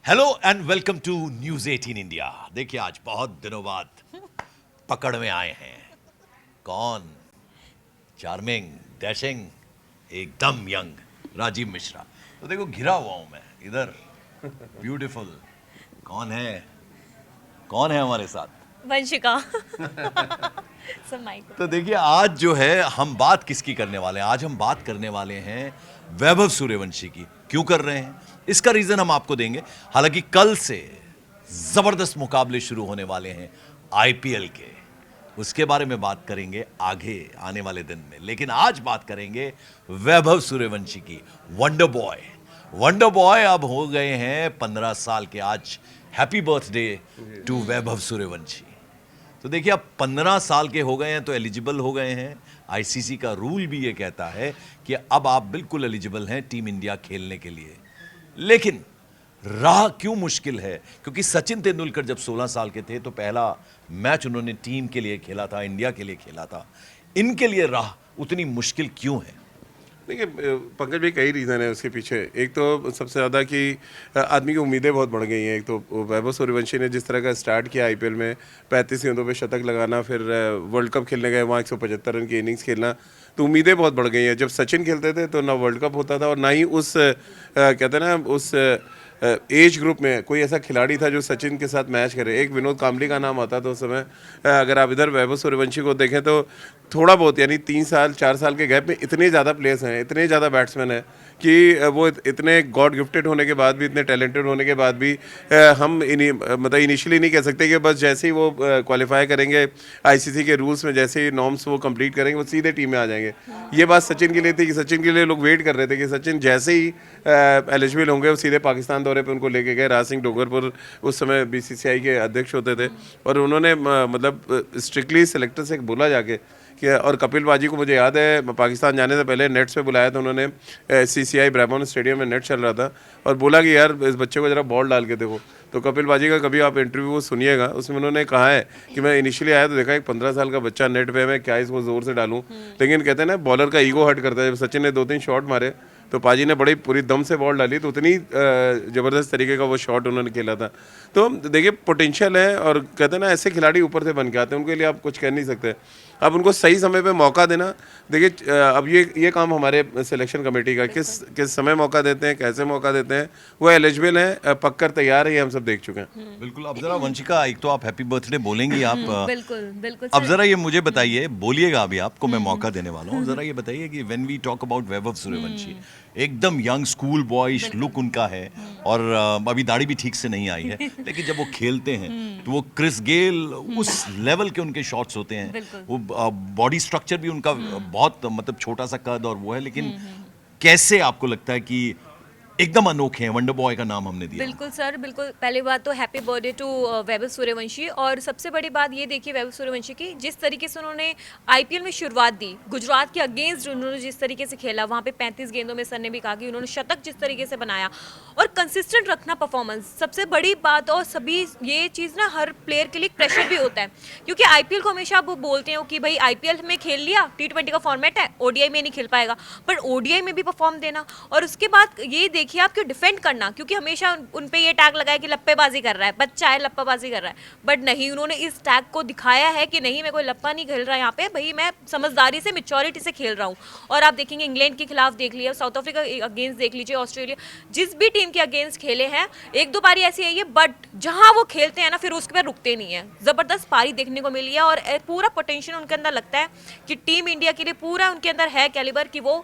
Hello and welcome to news 18 India. देखिए आज बहुत दिनों बाद पकड़ में आए हैं। कौन? चार्मिंग, डैशिंग, एकदम यंग राजीव मिश्रा। तो देखो घिरा हुआ हूं मैं इधर। ब्यूटीफुल। कौन है? कौन है हमारे साथ? वंशिका सब माइक तो देखिए आज जो है हम बात किसकी करने वाले हैं? आज हम बात करने वाले हैं वैभव सूर्यवंशी की। क्यों कर रहे हैं इसका रीजन हम आपको देंगे। हालांकि कल से जबरदस्त मुकाबले शुरू होने वाले हैं आईपीएल के, उसके बारे में बात करेंगे आगे आने वाले दिन में। लेकिन आज बात करेंगे वैभव सूर्यवंशी की। वंडर बॉय, वंडर बॉय अब हो गए हैं 15 साल के। आज happy birthday to Vaibhav Suryavanshi. तो देखिए अब 15 साल के हो गए हैं तो एलिजिबल हो गए हैं। आईसीसी का रूल भी ये कहता है कि अब आप बिल्कुल एलिजिबल हैं टीम इंडिया खेलने के लिए। लेकिन राह क्यों मुश्किल है? क्योंकि सचिन तेंदुलकर जब 16 साल के थे तो पहला मैच उन्होंने टीम के लिए खेला था, इंडिया के लिए खेला था। इनके लिए राह उतनी मुश्किल क्यों है? देखिए पंकज भाई, कई रीज़न है उसके पीछे। एक तो सबसे ज़्यादा कि आदमी की उम्मीदें बहुत बढ़ गई हैं। एक तो वैभव सूर्यवंशी ने जिस तरह का स्टार्ट किया आईपीएल में, 35 गेंदों पे शतक लगाना, फिर वर्ल्ड कप खेलने गए, वहाँ 175 रन की इनिंग्स खेलना, तो उम्मीदें बहुत बढ़ गई हैं। जब सचिन खेलते थे तो ना वर्ल्ड कप होता था और ना ही उस कहते हैं ना उस एज ग्रुप में कोई ऐसा खिलाड़ी था जो सचिन के साथ मैच करे। एक विनोद कांबली का नाम आता था उस समय। अगर आप इधर वैभव सूर्यवंशी को देखें तो थोड़ा बहुत, यानी 3 साल 4 साल के गैप में इतने ज़्यादा प्लेयर्स हैं, इतने ज़्यादा बैट्समैन हैं कि वो इतने गॉड गिफ्टेड होने के बाद भी, इतने टैलेंटेड होने के बाद भी हम मतलब इनिशियली नहीं कह सकते कि बस जैसे ही वो क्वालिफाई करेंगे आईसीसी के रूल्स में, जैसे ही नॉर्म्स वो कंप्लीट करेंगे, वो सीधे टीम में आ जाएंगे। ये बात सचिन के लिए थी कि सचिन के लिए लोग वेट कर रहे थे कि सचिन जैसे ही एलिजिबल होंगे वो सीधे पाकिस्तान दौरे पे उनको लेके गए। राज सिंह डोंगरपुर उस समय बीसीसीआई के अध्यक्ष होते थे और उन्होंने मतलब स्ट्रिक्टली सेलेक्टर से बोला जाके कि, और कपिल बाजी को मुझे याद है पाकिस्तान जाने से पहले नेट्स पे बुलाया था उन्होंने। सीसीआई ब्रामोन स्टेडियम में नेट चल रहा था और बोला कि यार इस बच्चे को जरा बॉल डाल के देखो। तो कपिल बाजी का कभी आप इंटरव्यू सुनिएगा, उसमें उन्होंने कहा है कि मैं इनिशियली आया तो देखा एक 15 साल का बच्चा नेट पे, मैं क्या इसको जोर से डालूं। लेकिन कहते हैं ना बॉलर का ईगो हर्ट करता है। जब सचिन ने 2-3 शॉट मारे तो पाजी ने बड़ी पूरी दम से बॉल डाली, तो उतनी ज़बरदस्त तरीके का वो शॉट उन्होंने खेला था। तो देखिए पोटेंशियल है और कहते हैं ना ऐसे खिलाड़ी ऊपर से बन के आते हैं, उनके लिए आप कुछ कह नहीं सकते। अब उनको सही समय पे मौका देना, देखिए अब ये काम हमारे सिलेक्शन कमेटी का, किस किस समय मौका देते हैं, कैसे मौका देते हैं। वो एलिजिबल है, पक्कर तैयार है, ये हम सब देख चुके हैं। बिल्कुल। अब जरा वंशिका, एक तो आप हैप्पी बर्थडे बोलेंगी आप। बिल्कुल बिल्कुल अब सर। जरा ये मुझे बताइए, बोलिएगा अभी आपको मैं मौका देने वाला हूँ। जरा ये बताइए कि when we talk about Vaibhav Suryavanshi, एकदम यंग स्कूल बॉयिश लुक उनका है और अभी दाढ़ी भी ठीक से नहीं आई है। लेकिन जब वो खेलते हैं तो वो क्रिस गेल उस लेवल के उनके शॉट्स होते हैं। वो बॉडी स्ट्रक्चर भी उनका बहुत मतलब छोटा सा कद और वो है। लेकिन कैसे आपको लगता है कि एकदम अनोखे हैं? वंडर बॉय का नाम हमने दिया। बिल्कुल सर, बिल्कुल। पहली बात तो happy birthday to Vaibhav Suryavanshi. और सबसे बड़ी बात ये देखिए वैभव सूर्यवंशी की, जिस तरीके से उन्होंने आईपीएल में शुरुआत दी, गुजरात के अगेंस्ट उन्होंने जिस तरीके से खेला, वहाँ पे 35 गेंदों में सर ने भी कहा कि उन्होंने शतक जिस तरीके से बनाया और कंसिस्टेंट रखना परफॉर्मेंस, सबसे बड़ी बात। और सभी ये चीज़ ना हर प्लेयर के लिए प्रेशर भी होता है, क्योंकि आईपीएल को हमेशा वो बोलते हैं कि भाई आईपीएल में खेल लिया, टी20 का फॉर्मेट है, ओडीआई में नहीं खेल पाएगा, पर ओडीआई में भी परफॉर्म देना। और उसके बाद ये देखिए आप कि डिफेंड करना, क्योंकि हमेशा उन पे ये टैग लगाया कि लप्पेबाजी कर रहा है, बच्चा है लप्पाबाजी कर रहा है। बट नहीं, उन्होंने इस टैग को दिखाया है कि नहीं, मैं कोई लप्पा नहीं खेल रहा यहाँ पे, भाई मैं समझदारी से, मैच्योरिटी से खेल रहा हूँ। और आप देखेंगे इंग्लैंड के खिलाफ देख लिया, साउथ अफ्रीका के अगेंस्ट देख लीजिए, ऑस्ट्रेलिया, जिस भी टीम के अगेंस्ट खेले हैं, एक दो पारी ऐसी आई है, बट जहाँ वो खेलते हैं ना फिर उसके बाद रुकते नहीं है। जबरदस्त पारी देखने को मिली है और पूरा पोटेंशियल उनके अंदर लगता है कि टीम इंडिया के लिए पूरा उनके अंदर है कैलिबर कि वो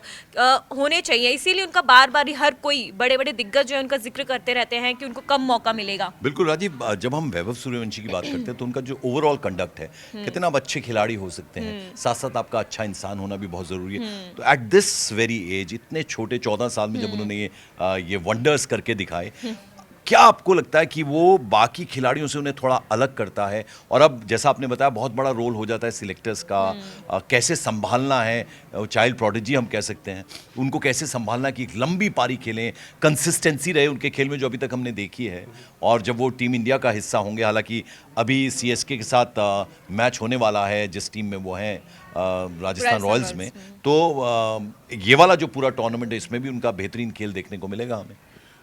होने चाहिए। इसीलिए उनका बार बार हर कोई बड़े बड़े दिग्गज जो है उनका जिक्र करते रहते हैं कि उनको कम मौका मिलेगा। बिल्कुल राजीव, जब हम वैभव सूर्यवंशी की बात करते हैं तो उनका जो ओवरऑल कंडक्ट है, कितना आप अच्छे खिलाड़ी हो सकते हैं, साथ साथ आपका अच्छा इंसान होना भी बहुत जरूरी है। तो एट दिस वेरी एज, इतने छोटे 14 साल में जब उन्होंने ये वंडर्स करके दिखाए, क्या आपको लगता है कि वो बाकी खिलाड़ियों से उन्हें थोड़ा अलग करता है? और अब जैसा आपने बताया बहुत बड़ा रोल हो जाता है सिलेक्टर्स का, कैसे संभालना है, चाइल्ड प्रोडिजी हम कह सकते हैं, उनको कैसे संभालना कि एक लंबी पारी खेलें, कंसिस्टेंसी रहे उनके खेल में जो अभी तक हमने देखी है। और जब वो टीम इंडिया का हिस्सा होंगे, हालांकि अभी सीएसके के साथ मैच होने वाला है जिस टीम में वो हैं, राजस्थान रॉयल्स में, तो ये वाला जो पूरा टूर्नामेंट है इसमें भी उनका बेहतरीन खेल देखने को मिलेगा हमें।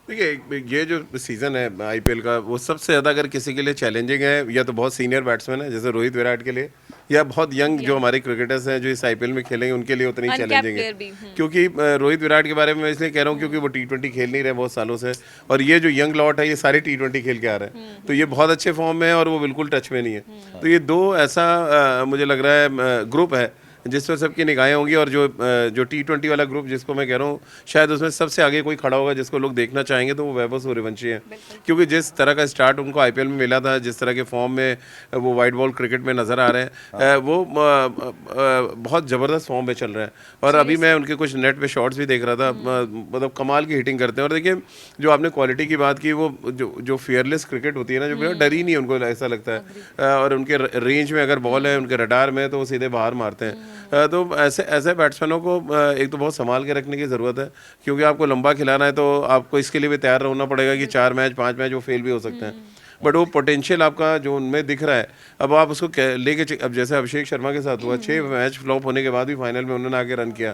देखिए ये जो सीज़न है आईपीएल का वो सबसे ज़्यादा अगर किसी के लिए चैलेंजिंग है या तो बहुत सीनियर बैट्समैन है जैसे रोहित विराट के लिए, या बहुत यंग जो हमारे क्रिकेटर्स हैं जो इस आईपीएल में खेलेंगे उनके लिए उतनी Uncapped चैलेंजिंग player है। भी, क्योंकि रोहित विराट के बारे में मैं इसलिए कह रहा हूँ क्योंकि वो टी20 खेल नहीं रहे बहुत सालों से, और ये जो यंग लॉट है ये सारे टी20 खेल के आ रहे हैं, तो ये बहुत अच्छे फॉर्म में है और वो बिल्कुल टच में नहीं है। तो ये दो ऐसा मुझे लग रहा है ग्रुप है जिस पर सबकी निगाहें होंगी, और जो टी20 वाला ग्रुप जिसको मैं कह रहा हूँ शायद उसमें सबसे आगे कोई खड़ा होगा जिसको लोग देखना चाहेंगे तो वो वैभव सूर्यवंशी है। क्योंकि जिस तरह का स्टार्ट उनको आईपीएल में मिला था, जिस तरह के फॉर्म में वो वाइट बॉल क्रिकेट में नज़र आ रहे हैं, वो बहुत ज़बरदस्त फॉर्म में चल रहे हैं। और अभी मैं उनके कुछ नेट पे शॉट्स भी देख रहा था, मतलब कमाल की हिटिंग करते हैं। और देखिए जो आपने क्वालिटी की बात की, वो जो फियरलेस क्रिकेट होती है ना, जो डर ही नहीं है उनको, ऐसा लगता है। और उनके रेंज में अगर बॉल है, उनके रडार में, तो वो सीधे बाहर मारते हैं। तो ऐसे ऐसे बैट्समैनों को एक तो बहुत संभाल के रखने की ज़रूरत है, क्योंकि आपको लंबा खिलाना है तो आपको इसके लिए भी तैयार रहना पड़ेगा कि 4 मैच 5 मैच वो फेल भी हो सकते हैं। बट वो पोटेंशियल आपका जो उनमें दिख रहा है, अब आप उसको लेके अब जैसे अभिषेक शर्मा के साथ हुआ, 6 मैच फ्लॉप होने के बाद भी फाइनल में उन्होंने आके रन किया,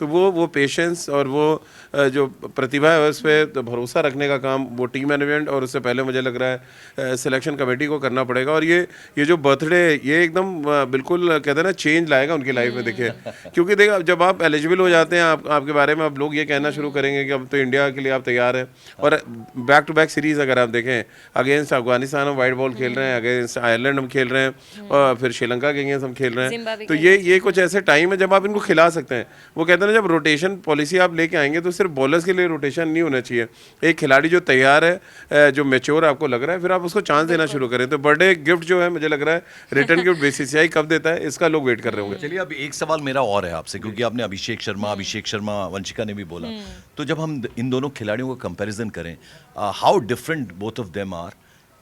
तो वो पेशेंस और वो जो प्रतिभा है उस पर तो भरोसा रखने का काम वो टीम मैनेजमेंट और उससे पहले मुझे लग रहा है सिलेक्शन कमेटी को करना पड़ेगा। और ये जो बर्थडे ये एकदम बिल्कुल कहते हैं ना चेंज लाएगा उनकी लाइफ में। देखिए क्योंकि देखिए जब आप एलिजिबल हो जाते हैं, आपके बारे में अब लोग ये कहना शुरू करेंगे कि अब तो इंडिया के लिए आप तैयार हैं। और बैक टू बैक सीरीज़ अगर आप देखें, अगेंस्ट अफगानिस्तान हम वाइट बॉल खेल रहे हैं, अगेंस्ट आयरलैंड हम खेल रहे हैं, और फिर श्रीलंका के अगेंस्ट हम खेल रहे हैं। तो ये कुछ ऐसे टाइम है जब आप इनको खिला सकते हैं। वो कहते हैं ना जब रोटेशन पॉलिसी आप लेके आएंगे तो सिर्फ बॉलर्स के लिए रोटेशन नहीं होना चाहिए। एक खिलाड़ी जो तैयार है, जो मैच्योर आपको लग रहा है, फिर आप उसको चांस देना शुरू करें। तो बर्थडे गिफ्ट जो है मुझे लग रहा है रिटर्न गिफ्ट बीसीसीआई कब देता है, इसका लोग वेट कर रहे होंगे। चलिए अब एक सवाल मेरा और है आपसे, क्योंकि आपने अभिषेक शर्मा वंशिका ने भी बोला, तो जब हम इन दोनों खिलाड़ियों का कंपैरिजन करें, how different both of them are,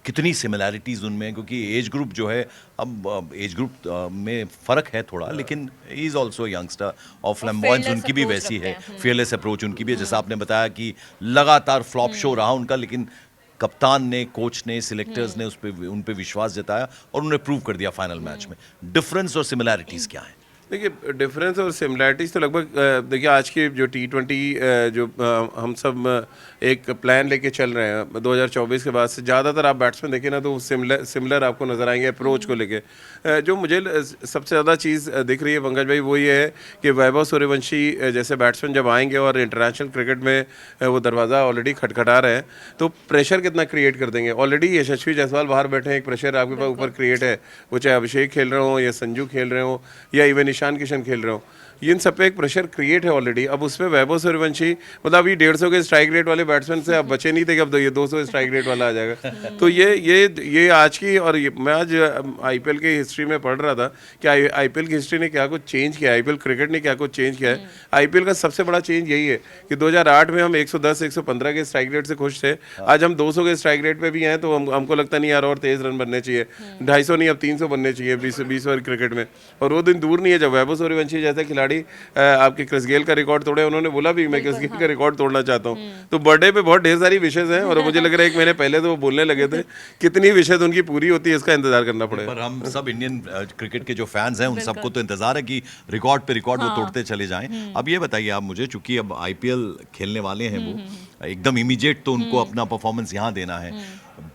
कितनी सिमिलैरिटीज उनमें, क्योंकि एज ग्रुप जो है, अब एज ग्रुप में फ़र्क है थोड़ा, लेकिन ही इज़ ऑल्सो यंगस्टर और फ्लैम्बॉयंस उनकी भी वैसी है, फियरलेस अप्रोच उनकी भी है। जैसा आपने बताया कि लगातार फ्लॉप शो रहा उनका, लेकिन कप्तान ने, कोच ने, सिलेक्टर्स ने उन पे विश्वास जताया और उन्होंने प्रूव कर दिया फाइनल मैच में। डिफरेंस और सिमिलैरिटीज़ क्या हैं? देखिए डिफरेंस और सिमिलैरिटीज़ तो लगभग देखिए आज की जो टी20 जो हम सब एक प्लान लेके चल रहे हैं 2024 के बाद से, ज़्यादातर आप बैट्समैन देखें ना तो सिमिलर आपको नज़र आएंगे अप्रोच को लेके। जो मुझे सबसे ज़्यादा चीज़ दिख रही है पंकज भाई, वो ये है कि वैभव सूर्यवंशी जैसे बैट्समैन जब आएंगे और इंटरनेशनल क्रिकेट में वो दरवाज़ा ऑलरेडी खटखटा रहे हैं, तो प्रेशर कितना क्रिएट कर देंगे। ऑलरेडी यशस्वी जायसवाल बाहर बैठे हैं, एक प्रेशर आपके पास ऊपर क्रिएट है, वो चाहे अभिषेक खेल रहे हो या संजू खेल रहे हो या इवन ईशान किशन खेल रहे हो, इन सब पे एक प्रेशर क्रिएट है ऑलरेडी। अब उसमें वैभव सूर्यवंशी मतलब अभी 150 के स्ट्राइक रेट वाले बैट्समैन से अब बचे नहीं थे कि अब ये 200 स्ट्राइक रेट वाला आ जाएगा। तो ये आज की, और मैं आज आईपीएल की हिस्ट्री में पढ़ रहा था कि आईपीएल की हिस्ट्री ने क्या कुछ चेंज किया, आईपीएल क्रिकेट ने क्या कुछ चेंज किया है। आईपीएल का सबसे बड़ा चेंज यही है कि 2008 में हम 110-115 के स्ट्राइक रेट से खुश थे, आज हम 200 के स्ट्राइक रेट पे भी हैं, तो हमको लगता नहीं यार और तेज रन बनने चाहिए, 250 नहीं अब 300 बनने चाहिए 20 ओवर क्रिकेट में। और वो दिन दूर नहीं है जब वैभव सूर्यवंशी जैसे खिलाड़ी आपके क्रिस गेल का रिकॉर्ड तोड़े, उन्होंने बोला भी मैं क्रिस गेल का रिकॉर्ड तोड़ना चाहता हूँ। तो बर्थडे पे बहुत ढेर सारी विशेष हैं, और मुझे लग रहा है 1 महीने पहले तो वो बोलने लगे थे, कितनी विशेष उनकी पूरी होती है इसका इंतजार करना पड़ेगा। पर हम सब इंडियन क्रिकेट के जो फैंस हैं उन सबको तो इंतजार है कि रिकॉर्ड पे रिकॉर्ड वो तोड़ते चले जाएं। अब ये बताइए आप मुझे, चूंकि अब आईपीएल खेलने वाले हैं वो एकदम इमीडिएट, तो उनको अपना परफॉर्मेंस यहाँ देना है,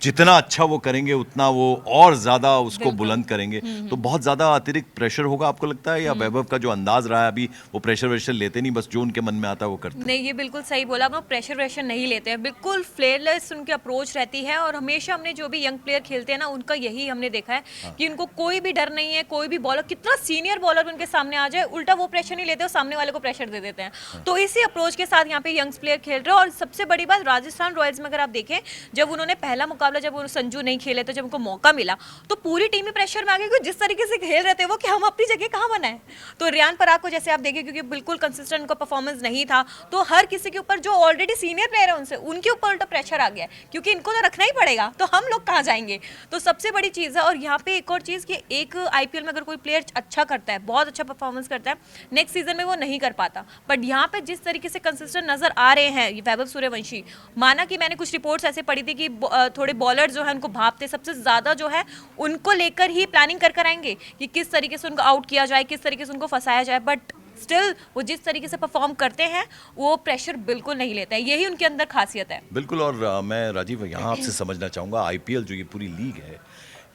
जितना अच्छा वो करेंगे उतना वो और ज़्यादा उसको बुलंद करेंगे, तो बहुत ज़्यादा अतिरिक्त प्रेशर होगा आपको लगता है, या वैभव का जो अंदाज रहा है अभी वो प्रेशर वेशर लेते नहीं, बस जो उनके मन में आता है वो करते हैं? नहीं, ये बिल्कुल सही बोला, आप प्रेशर वेशर नहीं लेते हैं, बिल्कुल फ्लेयरलेस उनकी अप्रोच रहती है। और हमेशा हमने जो भी यंग प्लेयर खेलते हैं ना, उनका यही हमने देखा है कि उनको कोई भी डर नहीं है, कोई भी बॉलर कितना सीनियर बॉलर उनके सामने आ जाए, उल्टा वो प्रेशर नहीं लेते और सामने वाले को प्रेशर दे देते हैं। तो इसी अप्रोच के साथ यहाँ पे यंग प्लेयर खेल रहे हैं। और सबसे बड़ी बात, राजस्थान रॉयल्स में अगर आप देखें, जब उन्होंने पहला मुकाबला, जब संजू नहीं खेले थे, जब उनको मौका मिला तो पूरी टीम ही प्रेशर में आ गई, क्योंकि जिस तरीके से खेल रहे थे वो कि हम अपनी जगह कहाँ बनाए। तो रियान पराग को जैसे आप देखें, क्योंकि बिल्कुल कंसिस्टेंट उनका परफॉर्मेंस नहीं था, तो हर किसी के ऊपर जो ऑलरेडी सीनियर प्लेयर है उनके ऊपर उल्टा प्रेशर आ गया, क्योंकि इनको तो रखना ही पड़ेगा, तो हम लोग कहाँ जाएंगे। तो सबसे बड़ी चीज़ है। और यहाँ पे एक और चीज़ कि एक आईपीएल में अगर कोई प्लेयर अच्छा करता है, बहुत अच्छा परफॉर्मेंस करता है, नेक्स्ट सीजन में वो नहीं कर पाता, बट यहाँ पे जिस तरीके से कंसिस्टेंट नजर आ रहे हैं वैभव सूर्यवंशी, माना कि मैंने कुछ रिपोर्ट्स ऐसे पढ़ी थी कि थोड़े बॉलर जो है उनको भापते सबसे ज़्यादा जो है उनको लेकर ही प्लानिंग कर आएंगे कि किस तरीके से उनको आउट किया जाए, किस तरीके से उनको फंसाया जाए। बट स्टिल वो जिस तरीके से परफॉर्म करते हैं वो प्रेशर बिल्कुल नहीं लेते हैं, यही उनके अंदर खासियत है। बिल्कुल। और मैं राजीव यहाँ आपसे समझना चाहूँगा, आईपीएल जो ये पूरी लीग है,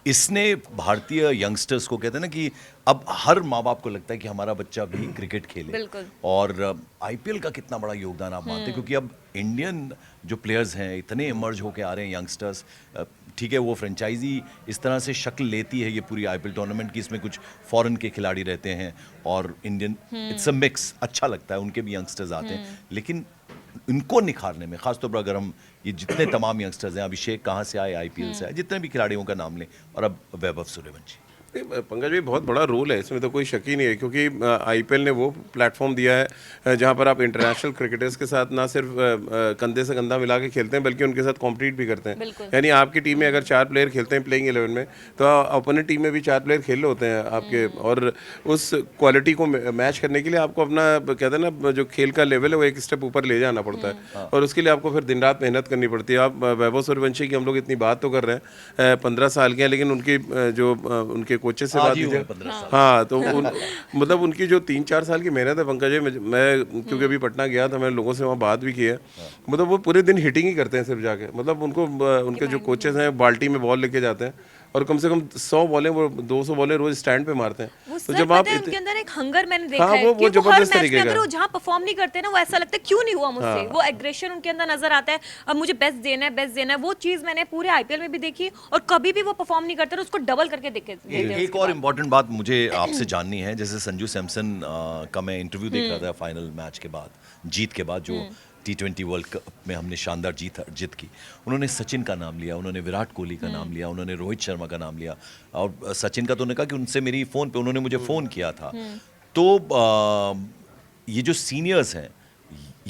इसने भारतीय यंगस्टर्स को, कहते हैं ना कि अब हर माँ बाप को लगता है कि हमारा बच्चा भी क्रिकेट खेले। बिल्कुल। और आईपीएल का कितना बड़ा योगदान आप मानते हैं? क्योंकि अब इंडियन जो प्लेयर्स हैं इतने इमर्ज होके आ रहे हैं यंगस्टर्स। ठीक है, वो फ्रेंचाइजी इस तरह से शक्ल लेती है ये पूरी आईपीएल टूर्नामेंट की, इसमें कुछ फॉरेन के खिलाड़ी रहते हैं और इंडियन, इट्स अ मिक्स, अच्छा लगता है, उनके भी यंगस्टर्स आते हैं। लेकिन इनको निखारने में, खासतौर पर अगर हम ये जितने तमाम यंगस्टर्स हैं, अभिषेक कहाँ से आए, आईपीएल से आए, जितने भी खिलाड़ियों का नाम लें, और अब वैभव सूर्यवंशी। पंकज भाई बहुत बड़ा रोल है इसमें, तो कोई शक ही नहीं है, क्योंकि आईपीएल ने वो प्लेटफॉर्म दिया है जहां पर आप इंटरनेशनल क्रिकेटर्स के साथ ना सिर्फ कंधे से कंधा मिला के खेलते हैं, बल्कि उनके साथ कॉम्पिटिट भी करते हैं। यानी आपकी टीम में अगर 4 प्लेयर खेलते हैं प्लेइंग 11 में, तो अपोनेंट टीम में भी 4 प्लेयर खेल रहे होते हैं आपके, और उस क्वालिटी को मैच करने के लिए आपको अपना, कहते हैं ना, जो खेल का लेवल है वो एक स्टेप ऊपर ले जाना पड़ता है, और उसके लिए आपको फिर दिन रात मेहनत करनी पड़ती है। आप वैभव सूर्यवंशी की हम लोग इतनी बात तो कर रहे हैं, 15 साल के हैं, लेकिन उनकी जो उनके कोचेस से बात कीजिए, हाँ, तो मतलब उनकी जो 3-4 साल की मेहनत है पंकज, मैं क्योंकि अभी पटना गया था, मैंने लोगों से वहाँ बात भी की है, मतलब वो पूरे दिन हिटिंग ही करते हैं सिर्फ जाके, मतलब उनको उनके जो कोचेस हैं बाल्टी में बॉल लेके जाते हैं, और कम से कम 100 बॉलें, वो 200 बॉलें रोज स्टैंड पे मारते हैं। तो जब आप उनके अंदर एक हंगर मैंने देखा हाँ, है वो कि वो हर जबरदस्त मैच तरीके में अगर का वो जहाँ परफॉर्म नहीं करते ना, वो ऐसा लगता है क्यों नहीं हुआ मुझसे। वो एग्रेशन उनके अंदर नजर आता है, अब मुझे बेस्ट देना है, बेस्ट देना है। वो चीज मैंने पूरे आईपीएल में भी देखी, और कभी भी वो परफॉर्म नहीं करते, उसको डबल करके देते हैं। एक और इम्पॉर्टेंट बात मुझे आपसे जाननी है, जैसे संजू सैमसन का मैं इंटरव्यू देख रहा था फाइनल मैच के बाद, जीत के बाद, जो T20 वर्ल्ड कप में हमने शानदार जीत की, उन्होंने सचिन का नाम लिया, उन्होंने विराट कोहली का नाम लिया, उन्होंने रोहित शर्मा का नाम लिया, और सचिन का तो उन्होंने कहा कि उनसे मेरी फ़ोन पे उन्होंने मुझे फ़ोन किया था। तो ये जो सीनियर्स हैं,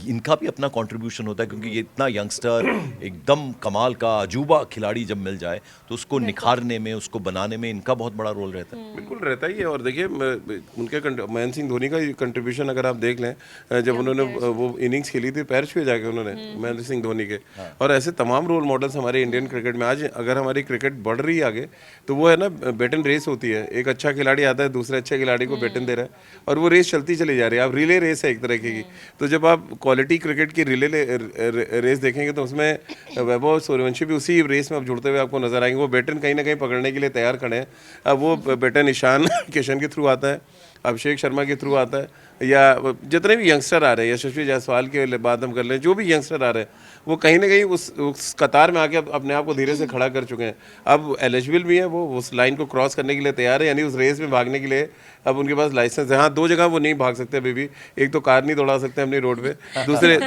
इनका भी अपना कंट्रीब्यूशन होता है, क्योंकि ये इतना यंगस्टर, एकदम कमाल का अजूबा खिलाड़ी जब मिल जाए, तो उसको निखारने में, उसको बनाने में इनका बहुत बड़ा रोल रहता है। बिल्कुल रहता ही है। और देखिए, उनके महेंद्र सिंह धोनी का कंट्रीब्यूशन अगर आप देख लें, जब उन्होंने वो इनिंग्स खेली थी पैर छुए जाके उन्होंने, महेंद्र सिंह धोनी के, और ऐसे तमाम रोल मॉडल्स हमारे इंडियन क्रिकेट में। आज अगर हमारी क्रिकेट बढ़ रही है आगे, तो वो है ना, बैटन रेस होती है, एक अच्छा खिलाड़ी आता है, दूसरे अच्छे खिलाड़ी को बैटन दे रहा है, और वो रेस चलती चली जा रही है। अब रिले रेस है एक तरह की। तो जब आप क्वालिटी क्रिकेट की रिले रेस देखेंगे, तो उसमें वैभव सूर्यवंशी भी उसी रेस में अब जुड़ते हुए आपको नजर आएंगे। वो बैटन कहीं ना कहीं पकड़ने के लिए तैयार खड़े हैं। अब वो बैटन ईशान किशन के थ्रू आता है, अभिषेक शर्मा के थ्रू आता है, या जितने भी यंगस्टर आ रहे हैं, यशस्वी जायसवाल के बात हम कर लें, जो भी यंगस्टर आ रहे हैं, वो कहीं ना कहीं उस कतार में आके अपने आप को धीरे से खड़ा कर चुके हैं। अब एलिजिबल भी है, वो उस लाइन को क्रॉस करने के लिए तैयार है, यानी उस रेस में भागने के लिए अब उनके पास लाइसेंस है। हाँ, 2 जगह वो नहीं भाग सकते अभी भी, एक तो कार नहीं दौड़ा सकते अपनी रोड पे,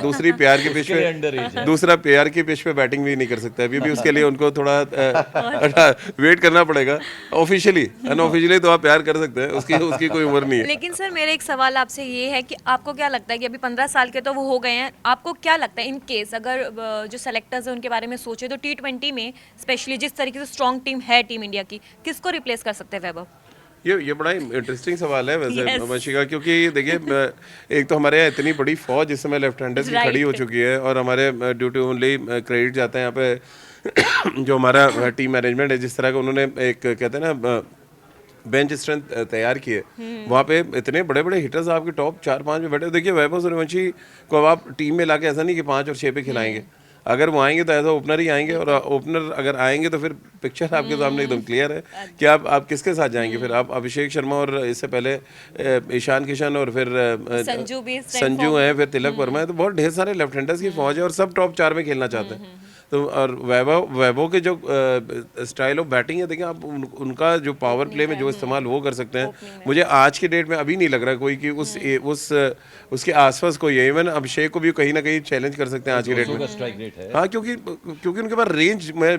दूसरी प्यार के पिच पे, दूसरा प्यार के पिच पे बैटिंग भी नहीं कर सकते अभी भी। उसके लिए उनको थोड़ा वेट करना पड़ेगा। ऑफिशियली, अनऑफिशियली तो आप प्यार कर सकते हैं, उसकी कोई उम्र नहीं है। लेकिन सर, मेरा एक सवाल आपसे ये है कि आपको क्या लगता है कि अभी 15 साल के तो वो हो गए हैं, आपको क्या लगता है इन केस अगर जो सेलेक्टर्स हैं उनके बारे में सोचे, तो T20 में स्पेशली जिस तरीके से स्ट्रॉन्ग टीम है टीम इंडिया की, किसको रिप्लेस कर सकते हैं वैभव? ये बड़ा इंटरेस्टिंग सवाल है वैसे वंशिका, क्योंकि देखिए, एक तो हमारे यहाँ इतनी बड़ी फौज इस समय लेफ्ट हैंडर्स की खड़ी हो चुकी है, और हमारे ड्यू टू ओनली क्रेडिट जाते हैं यहाँ पे जो हमारा टीम मैनेजमेंट है, जिस तरह का उन्होंने एक, कहते हैं ना, बेंच स्ट्रेंथ तैयार किए, वहाँ पे इतने बड़े बड़े हिटर्स आपके टॉप 4-5 में बैठे। देखिए, वैभव सूर्यवंशी को अब आप टीम में लाके ऐसा नहीं कि 5 और 6 पे खिलाएंगे, अगर वो आएंगे तो ऐसा ओपनर ही आएंगे, और ओपनर अगर आएंगे तो फिर पिक्चर आपके सामने एकदम क्लियर है कि आप किसके साथ जाएंगे। फिर आप अभिषेक शर्मा, और इससे पहले ईशान किशन, और फिर संजू है, फिर तिलक वर्मा है, तो बहुत ढेर सारे लेफ्ट हैंडर्स की फौज है, और सब टॉप 4 में खेलना चाहते हैं। तो और वैभव के जो स्टाइल ऑफ बैटिंग है, देखिए आप उनका जो पावर प्ले में जो इस्तेमाल वो कर सकते हैं, मुझे आज के डेट में अभी नहीं लग रहा कोई कि उसके आसपास कोई है। इवन अभिषेक को भी कहीं ना कहीं चैलेंज कर सकते हैं आज के डेट में। हाँ, क्योंकि उनके पास रेंज, मैं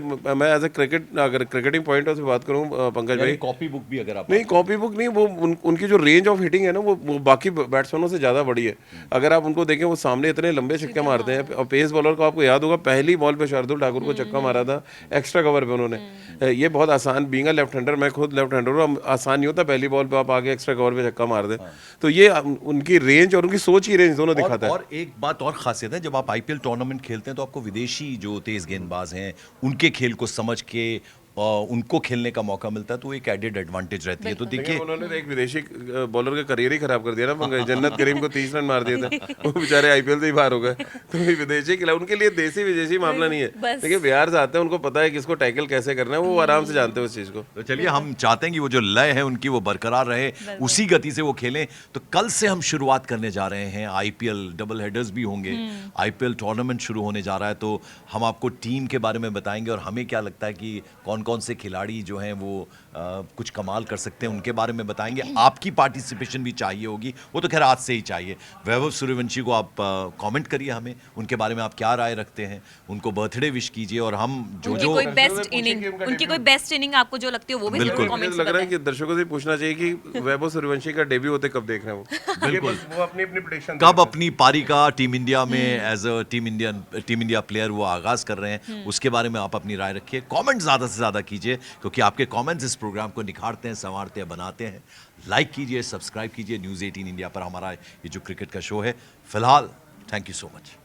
एज ए अगर क्रिकेटिंग पॉइंट से बात करूँ पंकज भाई, कॉपी बुक भी अगर आप नहीं, कॉपी बुक नहीं, वो उनकी जो रेंज ऑफ हिटिंग है ना, वो बाकी बैट्समैनों से ज़्यादा बड़ी है। अगर आप उनको देखें, वो सामने इतने लंबे छक्के मारते हैं, और पेस बॉलर को आपको याद होगा, पहली बॉल पे शार्दुल ठाकुर को छक्का मारा था एक्स्ट्रा कवर पे उन्होंने। ये बहुत आसान, बीइंग अ लेफ्ट हैंडर, मैं खुद लेफ्ट हैंडर हूँ, आसान नहीं होता पहली बॉल पे आप आगे एक्स्ट्रा कवर पे छक्का मार दें। तो ये उनकी रेंज और उनकी सोच की रेंज दोनों दिखाता है। और एक बात और खासियत है, जब आप आईपीएल टूर्नामेंट खेलते हैं तो आपको विदेशी जो तेज गेंदबाज हैं उनके खेल को समझ के उनको खेलने का मौका मिलता है तो एक एडेड एडवांटेज रहती है। तो देखिए देखिए उन्होंने तो एक विदेशी बॉलर का करियर ही खराब कर दिया ना पंकज। जन्नत करीम को 30 रन मार दिया था, वो बेचारे आईपीएल से ही बाहर हो गए। तो ये विदेशी खिलाड़ी, उनके लिए देसी विदेशी मामला नहीं है। बस। देखिए बिहार से आते हैं, उनको पता है किसको टैकल कैसे करना है, वो आराम से जानते हैं उस चीज़ को। तो चलिए हम चाहते हैं कि वो जो लय है उनकी वो बरकरार रहे, उसी गति से वो खेलें। तो कल से हम शुरुआत करने जा रहे हैं, आईपीएल डबल हेडर्स भी होंगे, आईपीएल टूर्नामेंट शुरू होने जा रहा है। तो हम आपको टीम के बारे में बताएंगे और हमें क्या लगता है कि कौन कौन से खिलाड़ी जो हैं वो कुछ कमाल कर सकते हैं, उनके बारे में बताएंगे। आपकी पार्टिसिपेशन भी चाहिए होगी, वो तो खैर आज से ही चाहिए। वैभव सूर्यवंशी को आप कमेंट करिए हमें, उनके बारे में आप क्या राय रखते हैं, उनको बर्थडे विश कीजिए और हम जो उनकी जो कोई दर्शकों से बेस्ट पूछें इनिंग, कि उनका उनकी कोई debut- बेस्ट इनिंग आपको जो लगती है वो भी बिल्कुल। जरूर मुझे कमेंट्स तो लग रहा है बताएं। कि दर्शकों से पूछना चाहिए कि वैभव सूर्यवंशी का डेब्यू होते कब देख रहे हैं वो। बिल्कुल। बस वो अपनी अपनी प्रेडिक्शन कब अपनी पारी का टीम इंडिया में as a team India player वो आगाज कर रहे हैं, उसके बारे में आप अपनी राय रखिए। कमेंट ज्यादा से ज्यादा कीजिए, क्योंकि आपके कमेंट्स इस प्रोग्राम को निखारते हैं, संवारते हैं, बनाते हैं। लाइक कीजिए, सब्सक्राइब कीजिए न्यूज़ 18 इंडिया पर हमारा ये जो क्रिकेट का शो है। फिलहाल थैंक यू सो मच।